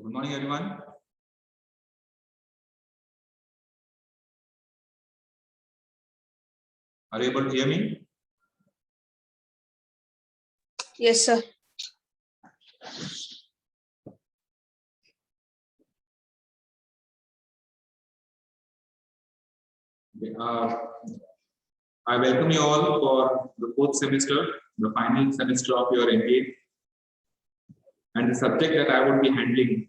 So good morning, everyone. Are you able to hear me? Yes, sir. Okay, I welcome you all for the fourth semester, the final semester of your MBA. And the subject that I would be handling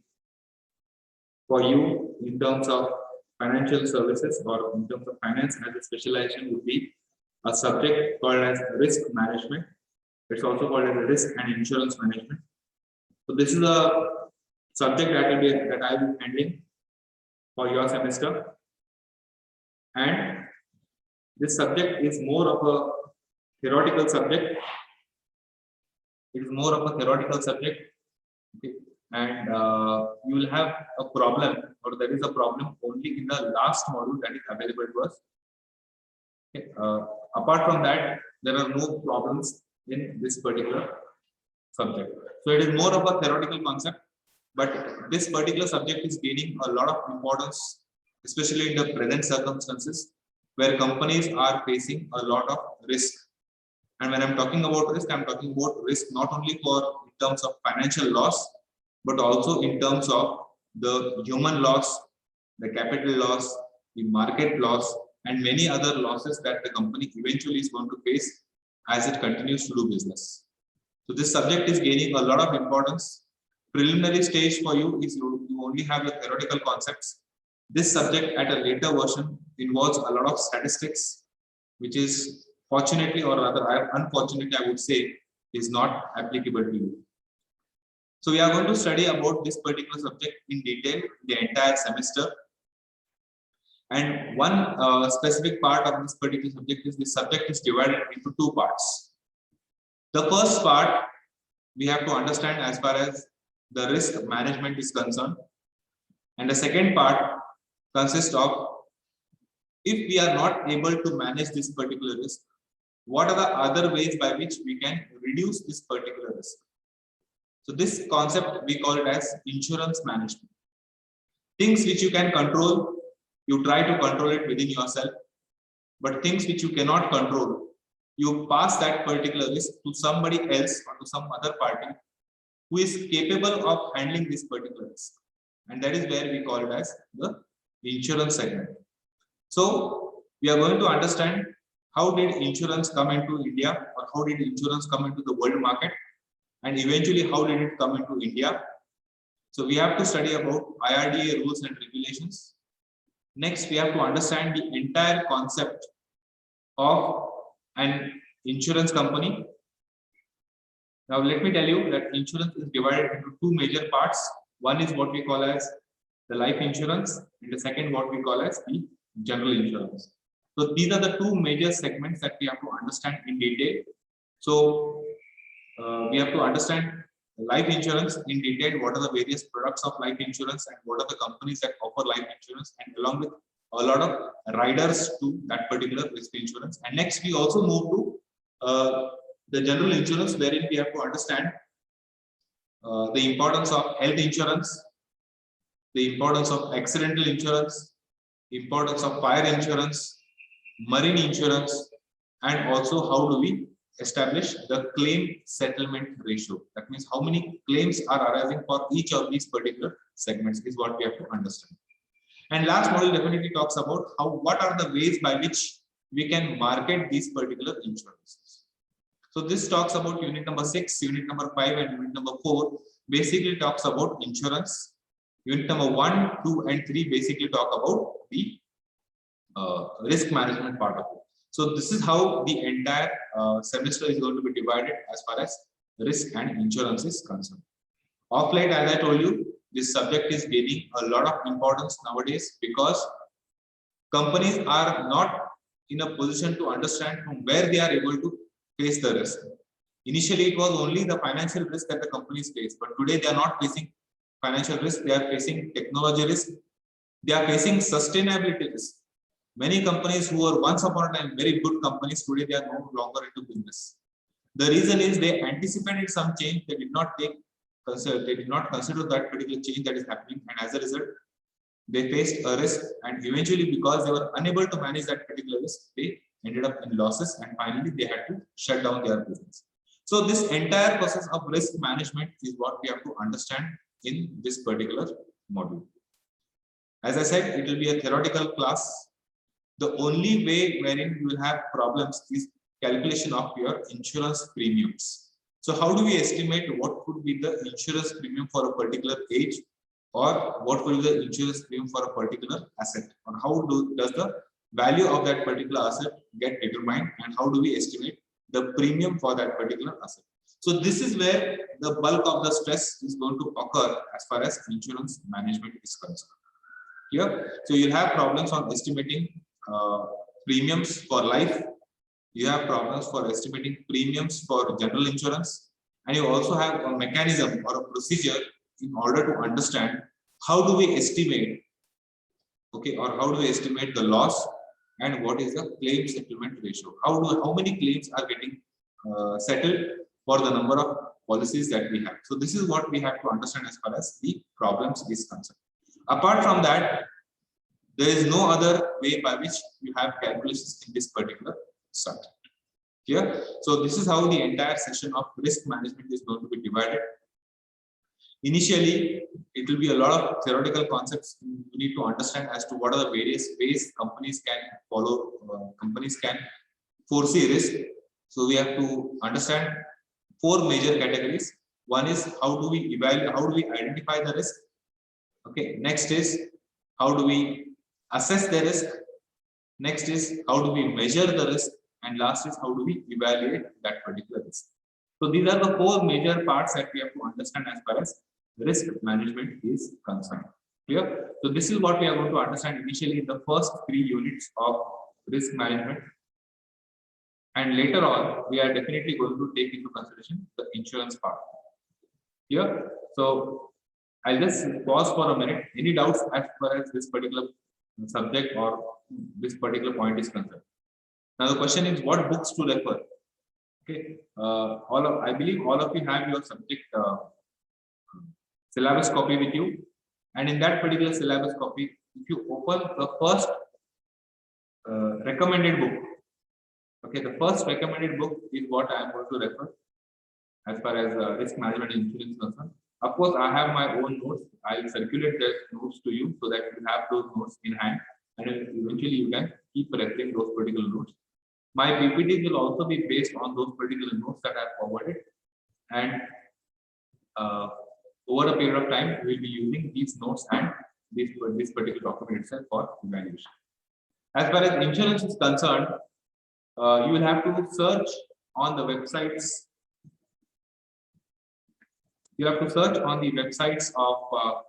for you in terms of financial services or in terms of finance as a specialization would be a subject called as risk management. It's also called as risk and insurance management. So this is a subject that I will be handling for your semester. And this subject is more of a theoretical subject. It is more of a theoretical subject. Okay. And you will have a problem, or there is a problem only in the last module that is available to us. Okay. Apart from that, there are no problems in this particular subject. So it is more of a theoretical concept, but this particular subject is gaining a lot of importance, especially in the present circumstances where companies are facing a lot of risk. And when I'm talking about risk, I'm talking about risk not only in terms of financial loss, but also in terms of the human loss, the capital loss, the market loss, and many other losses that the company eventually is going to face as it continues to do business. So this subject is gaining a lot of importance. Preliminary stage for you is you only have the theoretical concepts. This subject at a later version involves a lot of statistics, which is fortunately or rather unfortunately I would say is not applicable to you. So we are going to study about this particular subject in detail the entire semester. And one specific part of this particular subject is this subject is divided into two parts. The first part we have to understand as far as the risk management is concerned. And the second part consists of if we are not able to manage this particular risk, what are the other ways by which we can reduce this particular risk? So this concept we call it as insurance management. Things which you can control, you try to control it within yourself, but things which you cannot control, you pass that particular risk to somebody else or to some other party who is capable of handling this particular risk. And that is where we call it as the insurance segment. So we are going to understand how did insurance come into India, or how did insurance come into the world market, and eventually how did it come into India. So we have to study about IRDA rules and regulations. Next, we have to understand the entire concept of an insurance company. Now let me tell you that insurance is divided into two major parts. One is what we call as the life insurance, and the second what we call as the general insurance. So these are the two major segments that we have to understand in detail. So we have to understand life insurance in detail, what are the various products of life insurance and what are the companies that offer life insurance, and along with a lot of riders to that particular risk insurance. And next we also move to the general insurance, wherein we have to understand the importance of health insurance, the importance of accidental insurance, importance of fire insurance, marine insurance, and also how do we establish the claim settlement ratio. That means how many claims are arising for each of these particular segments is what we have to understand. And last module definitely talks about what are the ways by which we can market these particular insurances. So this talks about unit number 6, unit number 5, and unit number 4 basically talks about insurance. Unit number 1, 2, and 3 basically talk about the risk management part of it. So this is how the entire semester is going to be divided as far as risk and insurance is concerned. Of late, as I told you, this subject is gaining a lot of importance nowadays because companies are not in a position to understand from where they are able to face the risk. Initially, it was only the financial risk that the companies face, but today they are not facing financial risk, they are facing technology risk, they are facing sustainability risk. Many companies who were once upon a time very good companies, today they are no longer into business. The reason is they anticipated some change, they did not take they did not consider that particular change that is happening, and as a result, they faced a risk, and eventually, because they were unable to manage that particular risk, they ended up in losses, and finally they had to shut down their business. So this entire process of risk management is what we have to understand in this particular module. As I said, it will be a theoretical class. The only way wherein you will have problems is calculation of your insurance premiums. So how do we estimate what could be the insurance premium for a particular age, or what will be the insurance premium for a particular asset, or how does the value of that particular asset get determined, and how do we estimate the premium for that particular asset? So this is where the bulk of the stress is going to occur as far as insurance management is concerned. Here, so you'll have problems on estimating premiums for life. You have problems for estimating premiums for general insurance, and you also have a mechanism or a procedure in order to understand how do we estimate, okay, or how do we estimate the loss, and what is the claim settlement ratio? How many claims are getting settled for the number of policies that we have? So this is what we have to understand as far as the problems is concerned. Apart from that, there is no other way by which you have calculations in this particular subject. Here, so this is how the entire session of risk management is going to be divided. Initially, it will be a lot of theoretical concepts you need to understand as to what are the various ways companies can follow, companies can foresee risk. So we have to understand 4 major categories. One is how do we evaluate, how do we identify the risk? Okay, next is how do we assess the risk? Next is how do we measure the risk? And last is how do we evaluate that particular risk? So these are the 4 major parts that we have to understand as far as risk management is concerned. Clear? So this is what we are going to understand initially in the first 3 units of risk management. And later on, we are definitely going to take into consideration the insurance part. Here, so I'll just pause for a minute. Any doubts as far as this particular subject or this particular point is concerned? Now the question is what books to refer. Okay, I believe all of you have your subject syllabus copy with you, and in that particular syllabus copy, if you open the first recommended book, okay, the first recommended book is what I am going to refer as far as risk management and insurance concerned. Of course, I have my own notes. I'll circulate those notes to you so that you have those notes in hand, and eventually you can keep referring those particular notes. My PPTs will also be based on those particular notes that I have forwarded, and over a period of time, we will be using these notes and this particular document itself for evaluation. As far as insurance is concerned, you will have to search on the websites. You have to search on the websites of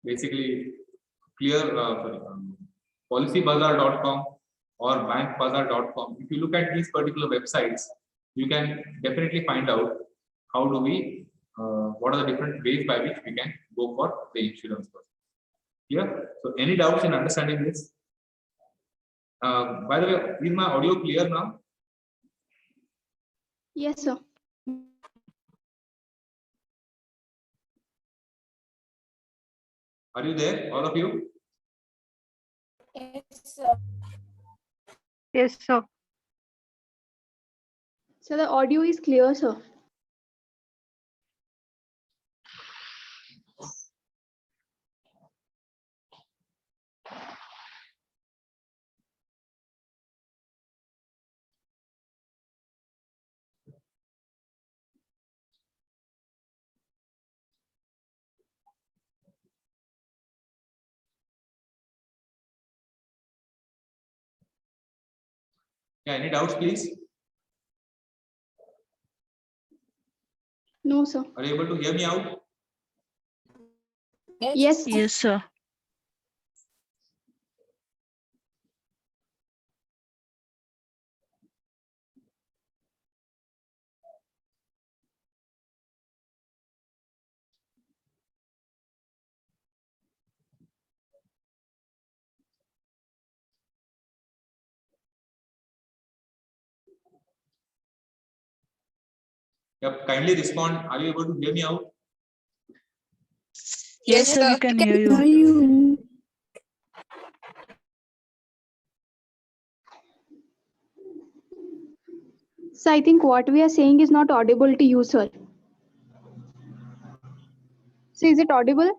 basically policybazaar.com or bankbazaar.com. If you look at these particular websites, you can definitely find out how do we, what are the different ways by which we can go for the insurance process. Here, so any doubts in understanding this? By the way, is my audio clear now? Yes, sir. Are you there, all of you? Yes, sir. Yes, sir. So the audio is clear, sir. Yeah, any doubts, please? No, sir. Are you able to hear me out? Yes, sir. Yes, sir. Yep, kindly respond. Are you able to hear me out? Yes, sir, we can hear you. So I think what we are saying is not audible to you, sir. So is it audible?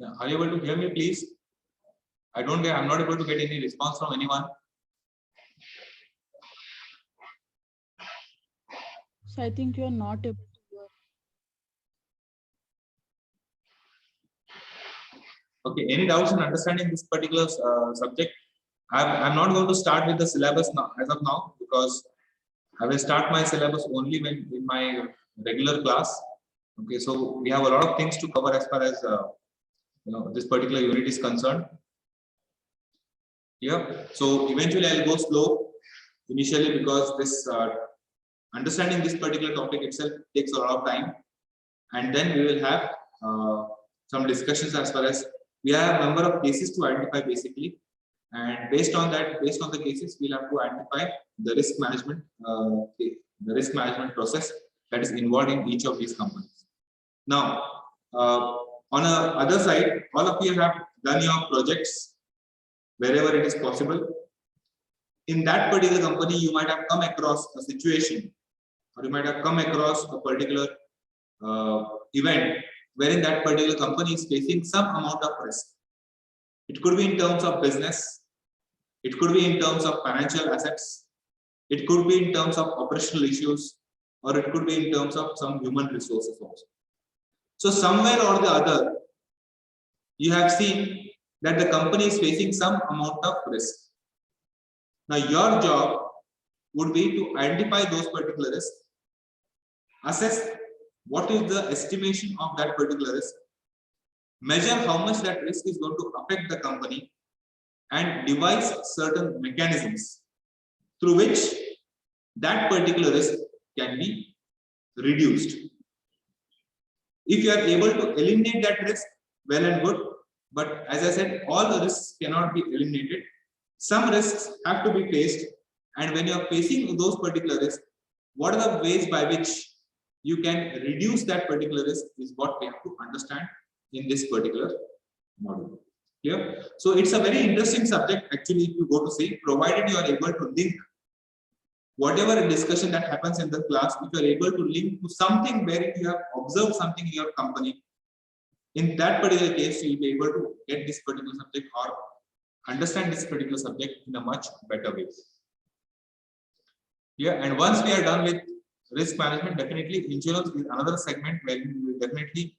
Yeah. Are you able to hear me, please? I'm not able to get any response from anyone. So I think you are not able to hear. Okay, any doubts in understanding this particular subject? I'm not going to start with the syllabus now, as of now, because I will start my syllabus only when in my regular class. Okay, so we have a lot of things to cover as far as this particular unit is concerned. Yeah, so eventually I'll go slow initially because this understanding this particular topic itself takes a lot of time, and then we will have some discussions as far as we have a number of cases to identify basically, and based on that, based on the cases, we'll have to identify the risk management process that is involved in each of these companies. Now, on a other side, all of you have done your projects wherever it is possible. In that particular company, you might have come across a situation, or you might have come across a particular event wherein that particular company is facing some amount of risk. It could be in terms of business, it could be in terms of financial assets, it could be in terms of operational issues, or it could be in terms of some human resources also. So somewhere or the other, you have seen that the company is facing some amount of risk. Now your job would be to identify those particular risks, assess what is the estimation of that particular risk, measure how much that risk is going to affect the company, and devise certain mechanisms through which that particular risk can be reduced. If you are able to eliminate that risk, well and good. But as I said, all the risks cannot be eliminated. Some risks have to be faced. And when you are facing those particular risks, what are the ways by which you can reduce that particular risk is what we have to understand in this particular module. Clear? So it's a very interesting subject actually, if you go to see, provided you are able to link whatever discussion that happens in the class, if you are able to link to something where you have observed something in your company, in that particular case, you will be able to get this particular subject or understand this particular subject in a much better way. Yeah, and once we are done with risk management, definitely insurance is another segment where we will definitely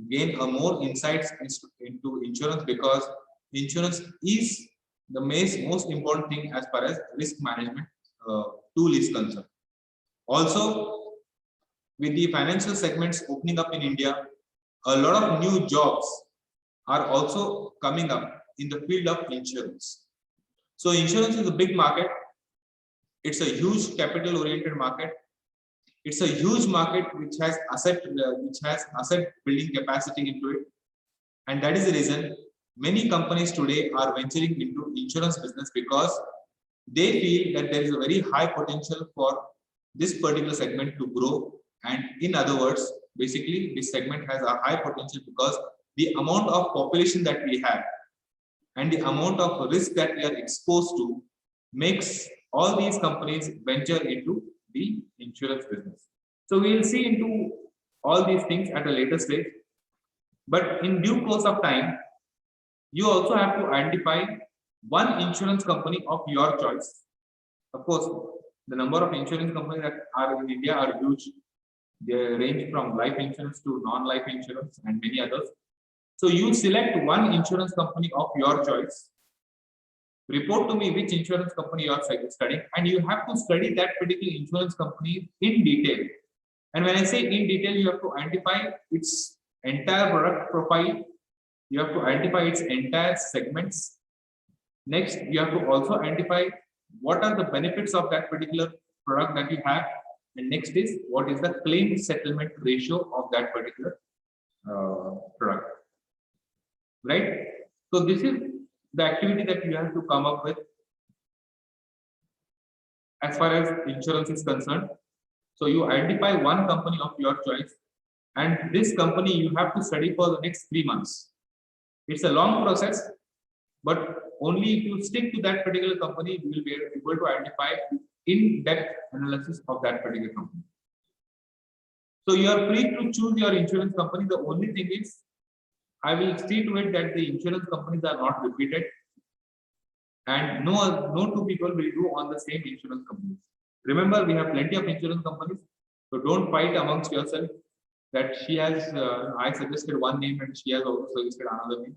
gain a more insights into insurance, because insurance is the most important thing as far as risk management tool is concerned. Also, with the financial segments opening up in India, a lot of new jobs are also coming up in the field of insurance. So insurance is a big market. It's a huge capital oriented market. It's a huge market which has asset building capacity into it. And that is the reason many companies today are venturing into insurance business, because they feel that there is a very high potential for this particular segment to grow. And in other words, basically this segment has a high potential because the amount of population that we have and the amount of risk that we are exposed to makes all these companies venture into the insurance business. So we will see into all these things at a later stage. But in due course of time, you also have to identify one insurance company of your choice. Of course, the number of insurance companies that are in India are huge. They range from life insurance to non-life insurance and many others. So you select one insurance company of your choice. Report to me which insurance company you are studying, and you have to study that particular insurance company in detail. And when I say in detail, you have to identify its entire product profile. You have to identify its entire segments. Next, you have to also identify what are the benefits of that particular product that you have. And next is what is the claim settlement ratio of that particular product. Right? So this is the activity that you have to come up with as far as insurance is concerned. So you identify one company of your choice, and this company you have to study for the next 3 months. It's a long process, but only if you stick to that particular company, you will be able to identify in-depth analysis of that particular company. So you are free to choose your insurance company. The only thing is, I will see to it that the insurance companies are not repeated, and no two people will do on the same insurance companies. Remember, we have plenty of insurance companies, so don't fight amongst yourself that she has, I suggested one name and she has also suggested another name.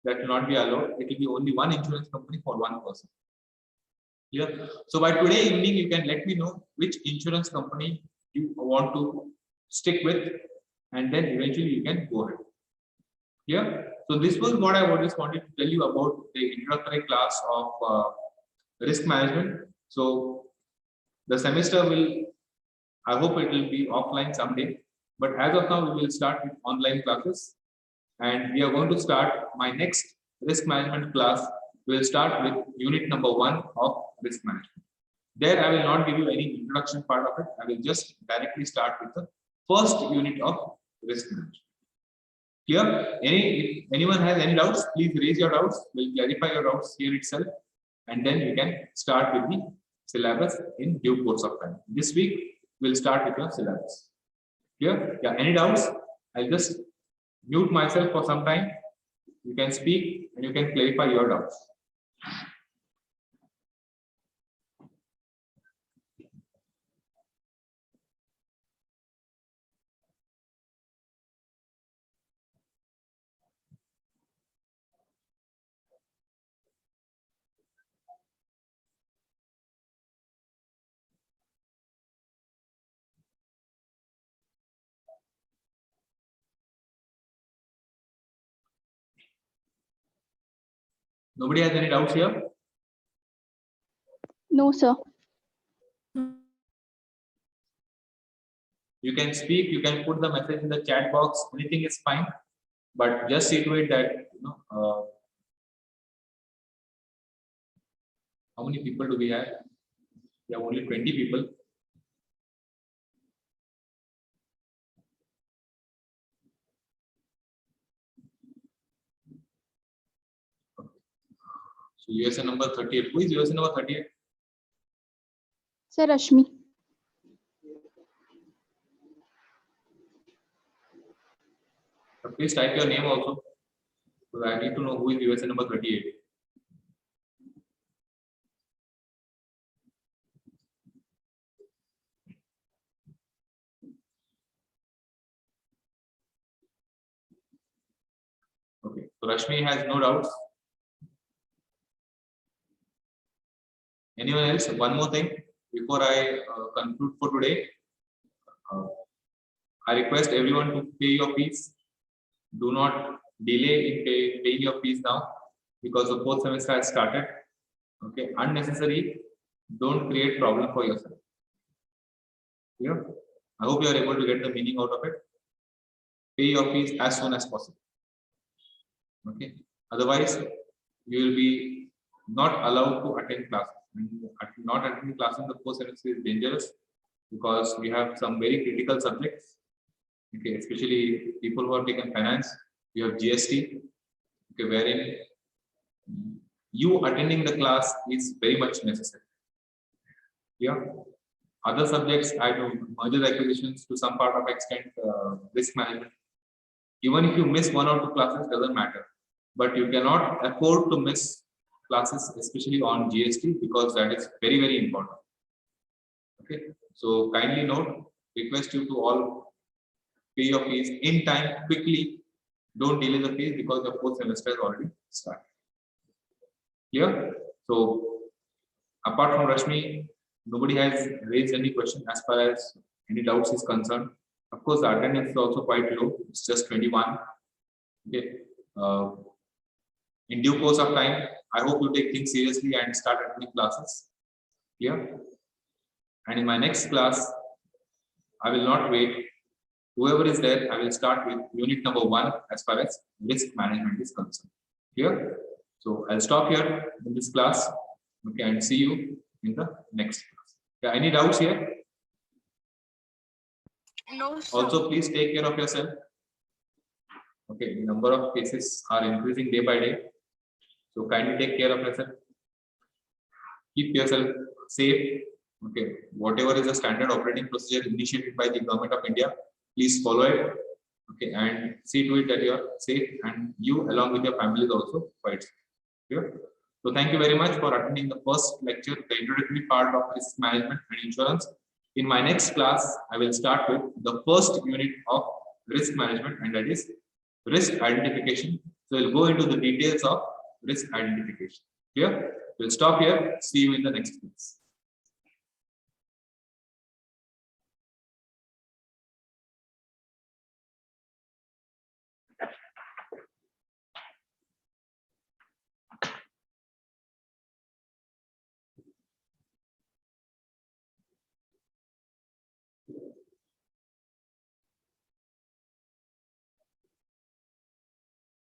That will not be allowed. It will be only one insurance company for one person. Yeah. So by today evening, you can let me know which insurance company you want to stick with, and then eventually you can go ahead. Yeah. So this was what I just wanted to tell you about the introductory class of risk management. So the semester will, I hope it will be offline someday, but as of now, we will start with online classes, and we are going to start my next risk management class. We will start with unit number 1 of risk management. There, I will not give you any introduction part of it. I will just directly start with the first unit of risk management. Clear? If anyone has any doubts, please raise your doubts. We'll clarify your doubts here itself, and then you can start with the syllabus in due course of time. This week, we'll start with your syllabus. Clear? Yeah, any doubts? I'll just mute myself for some time. You can speak and you can clarify your doubts. Nobody has any doubts here? No, sir. You can speak, you can put the message in the chat box, anything is fine, but just see to it that, how many people do we have? We have only 20 people. So USA number 38. Who is USA number 38? Sir, Rashmi. Please type your name also, so I need to know who is USA number 38. Okay, so Rashmi has no doubts. Anyone else? One more thing before I conclude for today. I request everyone to pay your fees. Do not delay in paying your fees now, because the fourth semester has started. Okay, unnecessary. Don't create problem for yourself. Yeah, I hope you are able to get the meaning out of it. Pay your fees as soon as possible. Okay, otherwise you will be not allowed to attend classes. Not attending classes in the fourth semester is dangerous, because we have some very critical subjects. Okay, especially people who have taken finance. You have GST. Okay, wherein you attending the class is very much necessary. Yeah. Other subjects, I do merger acquisitions to some part of extent, risk management. Even if you miss 1 or 2 classes, doesn't matter. But you cannot afford to miss classes, especially on GST, because that is very, very important. Okay. So kindly note, request you to all pay your fees in time, quickly, Don't delay the fees because the fourth semester has already started. Clear? So apart from Rashmi, nobody has raised any question as far as any doubts is concerned. Of course, the attendance is also quite low. It's just 21. Okay. In due course of time, I hope you take things seriously and start attending classes. Clear? And in my next class, I will not wait. Whoever is there, I will start with unit number 1 as far as risk management is concerned. Clear? So I'll stop here in this class. Okay, and see you in the next class. Yeah, any doubts here? No, sir. Also, please take care of yourself. Okay, the number of cases are increasing day by day. So kindly take care of yourself. Keep yourself safe. Okay, whatever is the standard operating procedure initiated by the Government of India, please follow it. Okay, and see to it that you are safe and you along with your family is also quite safe. Clear? So thank you very much for attending the first lecture, the introductory part of risk management and insurance. In my next class, I will start with the first unit of risk management, and that is risk identification. So we'll go into the details of risk identification. Here, we'll stop here. See you in the next class.